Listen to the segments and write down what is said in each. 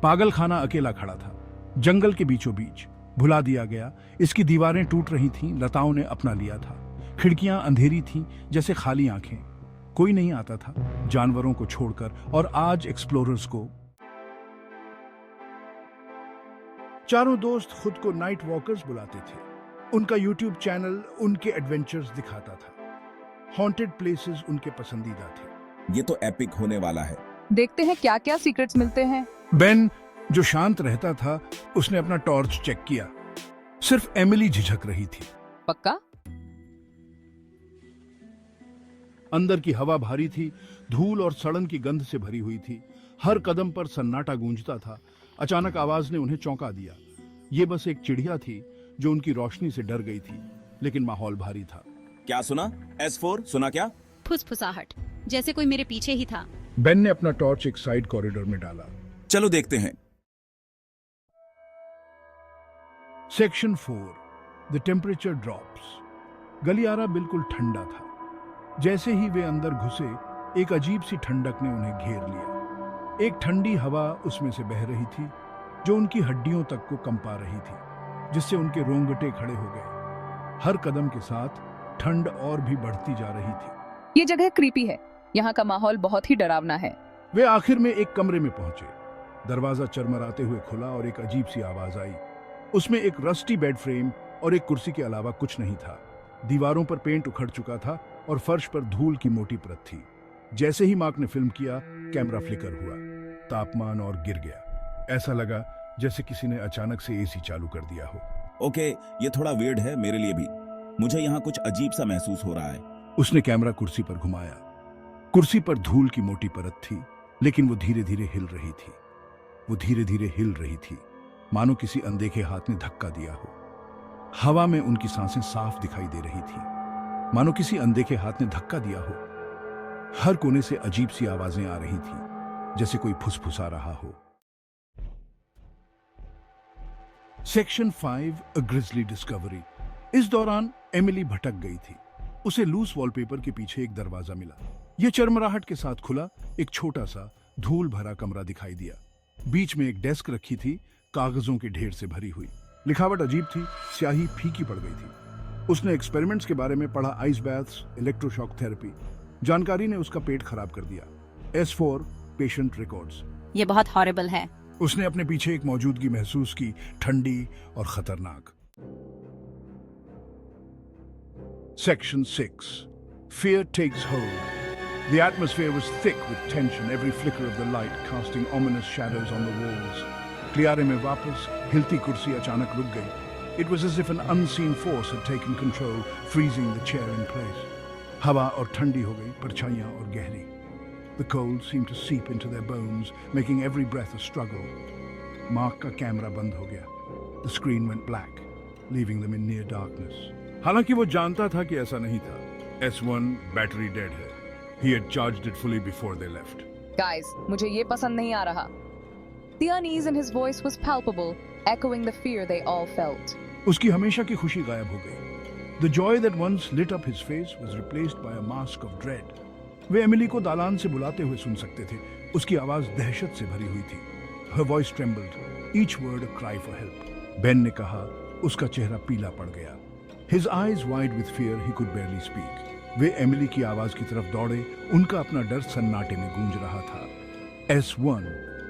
पागल खाना अकेला खड़ा था, जंगल के बीचों बीच, भुला दिया गया। इसकी दीवारें टूट रही थीं, लताओं ने अपना लिया था। खिड़कियां अंधेरी थीं, जैसे खाली आंखें। कोई नहीं आता था, जानवरों को छोड़कर। और आज एक्सप्लोरर्स को। चारों दोस्त खुद को नाइट वॉकर्स बुलाते थे। उनका यूट्यूब चैनल उनके एडवेंचर्स दिखाता था। हॉन्टेड प्लेसेस उनके पसंदीदा थे। ये तो एपिक होने वाला है। देखते हैं क्या क्या सीक्रेट्स मिलते हैं। बेन, जो शांत रहता था, उसने अपना टॉर्च चेक किया। सिर्फ एमिली झिझक रही थी। पक्का? अंदर की हवा भारी थी, धूल और सड़न की गंध से भरी हुई थी। हर कदम पर सन्नाटा गूंजता था। अचानक आवाज ने उन्हें चौंका दिया। ये बस एक चिड़िया थी जो उनकी रोशनी से डर गई थी, लेकिन माहौल भारी था। क्या सुना? S4 सुना क्या? फुसफुसाहट, जैसे कोई मेरे पीछे ही था। बेन ने अपना टॉर्च एक साइड कॉरिडोर में डाला। चलो देखते हैं। Section 4, the temperature drops. गलियारा बिल्कुल ठंडा था। जैसे ही वे अंदर घुसे, एक अजीब सी ठंडक ने उन्हें घेर लिया। एक ठंडी हवा उसमें से बह रही थी, जो उनकी हड्डियों तक को कंपा रही थी, जिससे उनके रोंगटे खड़े हो गए। हर कदम के साथ ठंड और भी बढ़ती जा रही थी। ये जगह क्रीपी है। यहाँ का माहौल बहुत ही डरावना है। वे आखिर में एक कमरे में पहुंचे। दरवाजा चरमराते हुए खुला और एक अजीब सी आवाज आई। उसमें एक रस्टी बेड फ्रेम और एक कुर्सी के अलावा कुछ नहीं था। दीवारों पर पेंट उखड़ चुका था और फर्श पर धूल की मोटी परत थी। जैसे ही मार्क ने फिल्म किया, कैमरा फ्लिकर हुआ, तापमान और गिर गया। ऐसा लगा जैसे किसी ने अचानक से एसी चालू कर दिया हो। ओके, ये थोड़ा वियर्ड है मेरे लिए भी। मुझे यहाँ कुछ अजीब सा महसूस हो रहा है। उसने कैमरा कुर्सी पर घुमाया। कुर्सी पर धूल की मोटी परत थी, लेकिन वो धीरे धीरे हिल रही थी। वो धीरे धीरे हिल रही थी, मानो किसी अनदेखे हाथ ने धक्का दिया हो। हवा में उनकी सांसें साफ दिखाई दे रही थी, मानो किसी अनदेखे हाथ ने धक्का दिया हो। हर कोने से अजीब सी आवाजें आ रही थी, जैसे कोई फुसफुसा रहा हो। सेक्शन 5, अ ग्रिजली डिस्कवरी। इस दौरान एमिली भटक गई थी। उसे लूस वॉलपेपर के पीछे एक दरवाजा मिला। यह चरमराहट के साथ खुला। एक छोटा सा धूल भरा कमरा दिखाई दिया। बीच में एक डेस्क रखी थी, कागजों के ढेर से भरी हुई। लिखावट अजीब थी, स्याही फीकी पड़ गई थी। उसने एक्सपेरिमेंट्स के बारे में पढ़ा, आइस बैथ्स, इलेक्ट्रोशॉक थेरेपी। जानकारी ने उसका पेट खराब कर दिया। S4, patient records. ये बहुत हॉरिबल है। उसने अपने पीछे एक मौजूदगी महसूस की, ठंडी और खतरनाक। Section 6, fear takes hold. The atmosphere was thick with tension, every flicker of the light casting ominous shadows on the walls. क्लियारे में वापस हिलती कुर्सी अचानक रुक गई। It was as if an unseen force had taken control, freezing the chair in place. हवा और ठंडी हो गई, परछाइयां और गहरी। The cold seemed to seep into their bones, making every breath a struggle. Mark का कैमरा बंद हो गया। The screen went black, leaving them in near darkness. हालांकि वो जानता था कि ऐसा नहीं था। S1 बैटरी डेड है। He had charged it fully before they left. Guys, मुझे ये पसंद नहीं आ रहा। The unease in his voice was palpable, echoing the fear they all felt. उसकी हमेशा की खुशी गायब हो गई। The joy that once lit up his face was replaced by a mask of dread. Way Emily को दालान से बुलाते हुए सुन सकते थे। उसकी आवाज दहशत से भरी हुई थी। Her voice trembled, each word a cry for help. Ben ने कहा। उसका चेहरा पीला पड़ गया। His eyes wide with fear, he could barely speak. Way Emily की आवाज की तरफ दौड़े। उनका अपना डर सन्नाटे में गूंज रहा था। S1,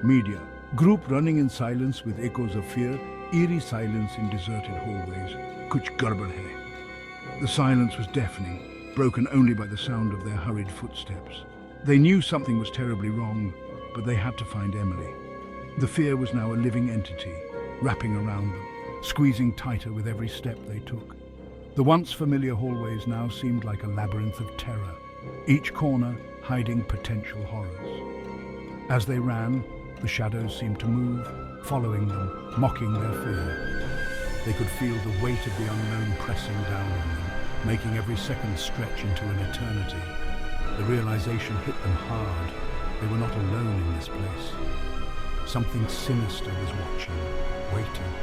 media, group running in silence with echoes of fear, eerie silence in deserted hallways. कुछ गड़बड़ है। The silence was deafening, broken only by the sound of their hurried footsteps. They knew something was terribly wrong, but they had to find Emily. The fear was now a living entity, wrapping around them, squeezing tighter with every step they took. The once familiar hallways now seemed like a labyrinth of terror, each corner hiding potential horrors. As they ran, the shadows seemed to move, following them, mocking their fear. They could feel the weight of the unknown pressing down on them, making every second stretch into an eternity. The realization hit them hard. They were not alone in this place. Something sinister was watching, waiting.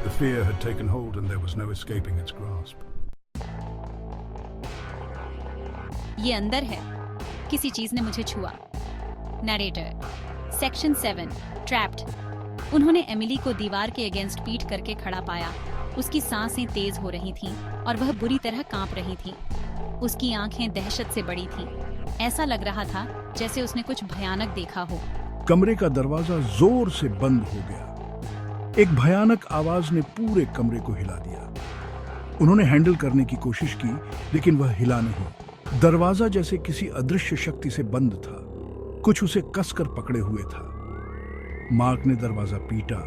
The fear had taken hold and there was no escaping its grasp. ये अंदर है। किसी चीज ने मुझे छुआ। Narrator, section 7 trapped. उन्होंने Emily को दीवार के अगेंस्ट पीट करके खड़ा पाया। उसकी सांसें तेज हो रही थीं और वह बुरी तरह कांप रही थी। उसकी आंखें दहशत से बड़ी थीं। ऐसा लग रहा था जैसे उसने कुछ भयानक देखा हो। कमरे का दरवाजा जोर से बंद हो गया। एक भयानक आवाज ने पूरे कमरे को हिला दिया। उन्होंने हैंडल करने की कोशिश की, लेकिन वह हिला नहीं। दरवाजा जैसे किसी अदृश्य शक्ति से बंद था, कुछ उसे कसकर पकड़े हुए था। मार्क ने दरवाजा पीटा।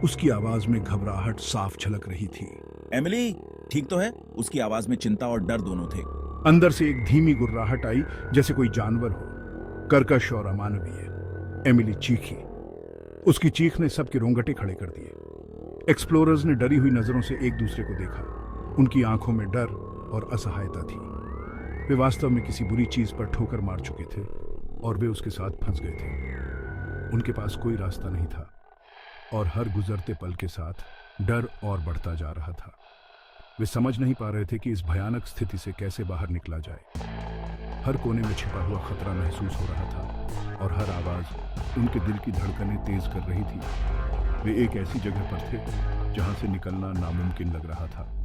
उसकी आवाज में घबराहट साफ झलक रही थी। एमिली ठीक तो है? उसकी आवाज में चिंता और डर दोनों थे। अंदर से एक धीमी गुर्राहट आई, जैसे कोई जानवर हो, कर्कश और अमानवीय। एमिली चीखी। उसकी चीख ने सबके रोंगटे खड़े कर दिए। एक्सप्लोरर्स ने डरी हुई नजरों से एक दूसरे को देखा। उनकी आंखों में डर और असहायता थी। वे वास्तव में किसी बुरी चीज पर ठोकर मार चुके थे और वे उसके साथ फंस गए थे। उनके पास कोई रास्ता नहीं था और हर गुजरते पल के साथ डर और बढ़ता जा रहा था। वे समझ नहीं पा रहे थे कि इस भयानक स्थिति से कैसे बाहर निकला जाए। हर कोने में छिपा हुआ खतरा महसूस हो रहा था और हर आवाज उनके दिल की धड़कनें तेज कर रही थी। वे एक ऐसी जगह पर थे जहां से निकलना नामुमकिन लग रहा था।